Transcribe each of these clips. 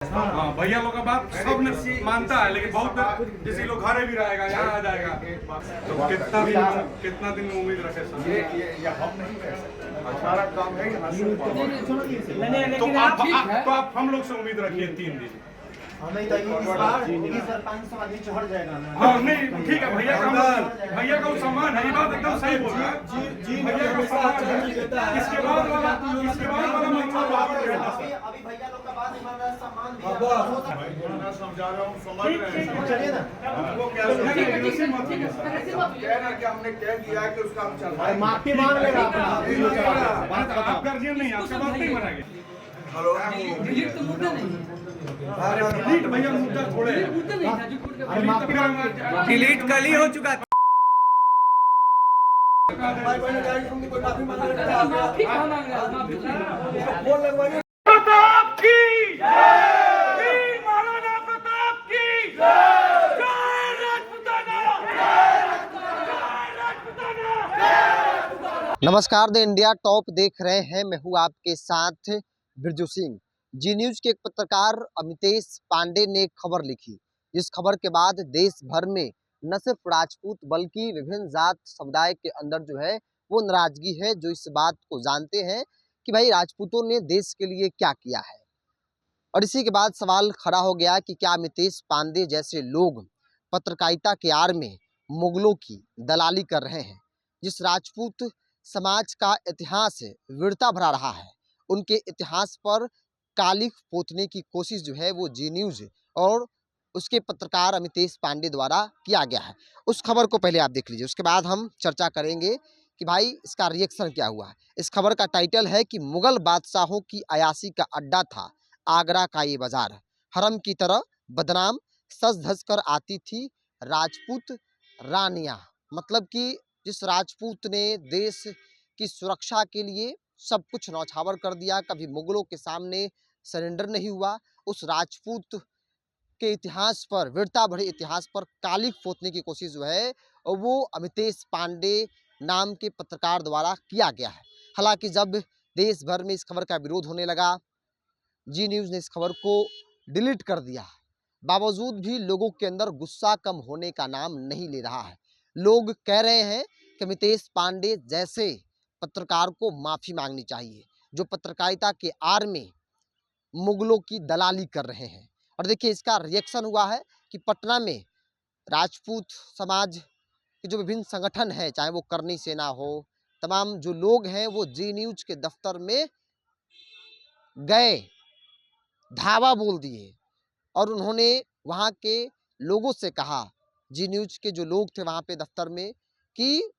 हाँ, भैया लोग का बात सब ने मानता है, लेकिन बहुत किसी लोग घरे भी रहेगा, यहाँ आ जाएगा। तो कितना दिन में उम्मीद रखे सर? ये हम नहीं कह सकते, हमारा काम है यहाँ से तो आप हम लोग से उम्मीद रखिए 3 दिन। हमें तो इस बार 500 आदमी चढ़ जाएगा ना। हाँ नहीं ठीक है, भैया का वो सम्मान है, ये बात एकदम सही बोल रहा है। भैया का सम्मान है, इसके बाद वाला मतलब अभी भैया लोग का बात नहीं मान रहा, सम्मान दिया। मैं समझा रहा हूँ, समझ रहे हैं। चलिए ना, वो कह रहे हैं कि हमने कह दिया है कि उसका हम चल रहा है। माफी मांग लेगा आप गार्जियन नहीं, आपका बात नहीं मानेंगे। हेलो भैया मुद्दा छोड़े, डिलीट कल ही हो चुका था। प्रताप की वीर महाराणा प्रताप की जय राजपूताना, जय राजपूताना। नमस्कार, द इंडिया टॉप देख रहे हैं। मैं हूं आपके साथ बिरजू सिंह। जी न्यूज के एक पत्रकार अमितेश पांडे ने खबर लिखी, जिस खबर के बाद देश भर में न सिर्फ राजपूत बल्कि विभिन्न जात समुदाय के अंदर जो है वो नाराजगी है, जो इस बात को जानते हैं कि भाई राजपूतों ने देश के लिए क्या किया है। और इसी के बाद सवाल खड़ा हो गया कि क्या अमितेश पांडे जैसे लोग पत्रकारिता के आड़ में मुगलों की दलाली कर रहे हैं। जिस राजपूत समाज का इतिहास वीरता भरा रहा है, उनके इतिहास पर कालिख पोतने की कोशिश जो है वो जी न्यूज और उसके पत्रकार अमितेश पांडे द्वारा किया गया है। उस खबर को पहले आप देख लीजिए, उसके बाद हम चर्चा करेंगे कि भाई इसका रिएक्शन क्या हुआ है। इस खबर का टाइटल है कि मुगल बादशाहों की अयाशी का अड्डा था आगरा का ये बाजार, हरम की तरह बदनाम सज धज कर आती थी राजपूत रानियां। मतलब कि जिस राजपूत ने देश की सुरक्षा के लिए सब कुछ न्यौछावर कर दिया, कभी मुगलों के सामने सरेंडर नहीं हुआ, उस राजपूत के इतिहास पर, वीरता भरे इतिहास पर कालिख पोतने की कोशिश जो है वो अमितेश पांडे नाम के पत्रकार द्वारा किया गया है। हालांकि जब देश भर में इस खबर का विरोध होने लगा, जी न्यूज ने इस खबर को डिलीट कर दिया। बावजूद भी लोगों के अंदर गुस्सा कम होने का नाम नहीं ले रहा है। लोग कह रहे हैं कि अमितेश पांडे जैसे पत्रकार को माफी मांगनी चाहिए, जो पत्रकारिता के आड़ में मुगलों की दलाली कर रहे हैं। और देखिए इसका रिएक्शन हुआ है कि पटना में राजपूत समाज के जो विभिन्न संगठन हैं, चाहे वो करनी सेना हो, तमाम जो लोग हैं वो जी न्यूज के दफ्तर में गए, धावा बोल दिए और उन्होंने वहाँ के लोगों से कहा, जी न्यूज के जो लोग थे वहाँ पे दफ्तर में, कि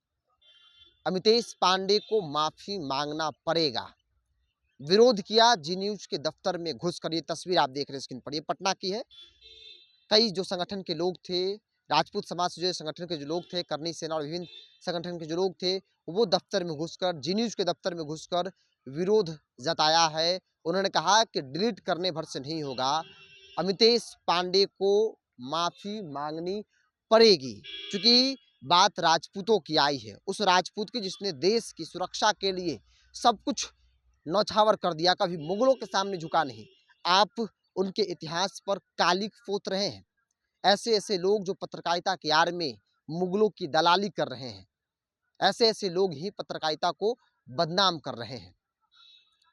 अमितेश पांडे को माफी मांगना पड़ेगा। विरोध किया जी न्यूज के दफ्तर में घुसकर। ये तस्वीर आप देख रहे हैं स्क्रीन पर, ये पटना की है। कई जो संगठन के लोग थे, राजपूत समाज से जो संगठन के जो लोग थे, करनी सेना और विभिन्न संगठन के जो लोग थे, वो दफ्तर में घुसकर, जी न्यूज के दफ्तर में घुसकर विरोध जताया है। उन्होंने कहा कि डिलीट करने भर से नहीं होगा, अमितेश पांडे को माफी मांगनी पड़ेगी। क्योंकि बात राजपूतों की आई है, उस राजपूत की जिसने देश की सुरक्षा के लिए सब कुछ न्यौछावर कर दिया, कभी मुगलों के सामने झुका नहीं। आप उनके इतिहास पर कालिख पोत रहे हैं। ऐसे ऐसे लोग जो पत्रकारिता के आड़ में मुगलों की दलाली कर रहे हैं, ऐसे ऐसे लोग ही पत्रकारिता को बदनाम कर रहे हैं।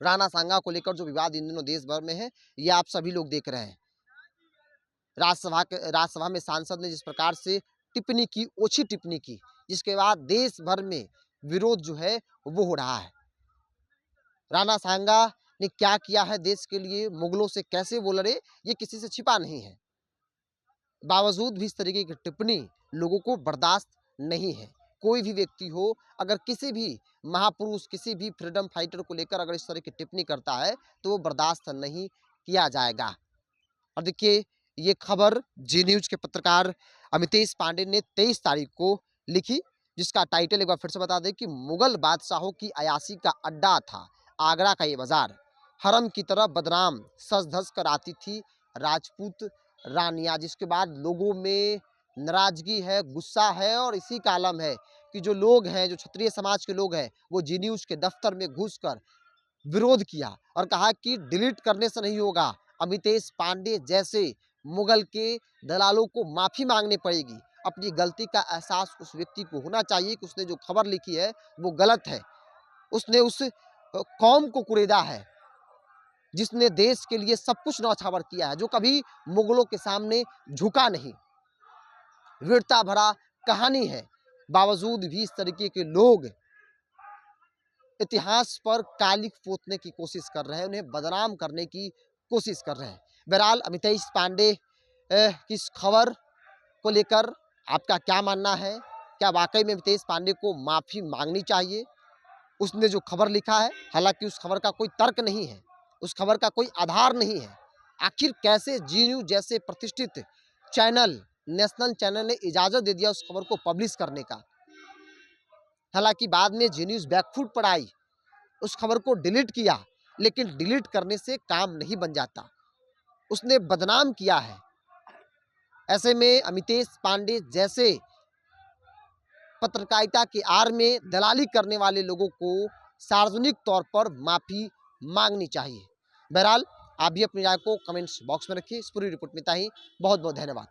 राणा सांगा को लेकर जो विवाद इन दिनों देश भर में है, ये आप सभी लोग देख रहे हैं। राज्यसभा में सांसद ने जिस प्रकार से टिप्पणी की, ओछी टिप्पणी की, जिसके बाद देश भर में विरोध जो है वो हो रहा है। राणा सांगा ने क्या किया है देश के लिए, मुगलों से कैसे वो लड़े, ये किसी से छिपा नहीं है। बावजूद भी इस तरीके की टिप्पणी लोगों को बर्दाश्त नहीं है। कोई भी व्यक्ति हो, अगर किसी भी महापुरुष, किसी भी फ्रीडम फाइटर को लेकर अगर इस तरह की टिप्पणी करता है तो वो बर्दाश्त नहीं किया जाएगा। और देखिए ये खबर जी न्यूज के पत्रकार अमितेश पांडे ने 23 तारीख को लिखी, जिसका टाइटल एक बार फिर से बता दें कि मुगल बादशाहों की अयाशी का अड्डा था आगरा का ये बाजार, हरम की तरह बदनाम सज धज कर आती थी राजपूत रानियां। जिसके बाद लोगों में नाराजगी है, गुस्सा है और इसी का आलम है कि जो लोग हैं, जो क्षत्रिय समाज के लोग हैं, वो जी न्यूज के दफ्तर में घुसकर विरोध किया और कहा कि डिलीट करने से नहीं होगा, अमितेश पांडे जैसे मुगल के दलालों को माफ़ी मांगनी पड़ेगी। अपनी गलती का एहसास उस व्यक्ति को होना चाहिए कि उसने जो खबर लिखी है वो गलत है। उसने उस कौम को कुरेदा है जिसने देश के लिए सब कुछ न्यौछावर किया है, जो कभी मुगलों के सामने झुका नहीं। वीरता भरा कहानी है, बावजूद भी इस तरीके के लोग इतिहास पर कालिक पोतने की कोशिश कर रहे हैं, उन्हें बदनाम करने की कोशिश कर रहे हैं। बहरहाल अमितेश पांडे की इस खबर को लेकर आपका क्या मानना है? क्या वाकई में अमितेश पांडे को माफ़ी मांगनी चाहिए? उसने जो खबर लिखा है, हालांकि उस खबर का कोई तर्क नहीं है, उस खबर का कोई आधार नहीं है। आखिर कैसे जी न्यूज़ जैसे प्रतिष्ठित चैनल, नेशनल चैनल ने इजाज़त दे दिया उस खबर को पब्लिश करने का? हालांकि बाद में जी न्यूज़ बैकफुट पर आई, उस खबर को डिलीट किया, लेकिन डिलीट करने से काम नहीं बन जाता। उसने बदनाम किया है। ऐसे में अमितेश पांडे जैसे पत्रकारिता की आड़ में दलाली करने वाले लोगों को सार्वजनिक तौर पर माफ़ी मांगनी चाहिए। बहरहाल आप भी अपनी राय को कमेंट्स बॉक्स में रखिए। इस पूरी रिपोर्ट में इतना ही। बहुत बहुत धन्यवाद।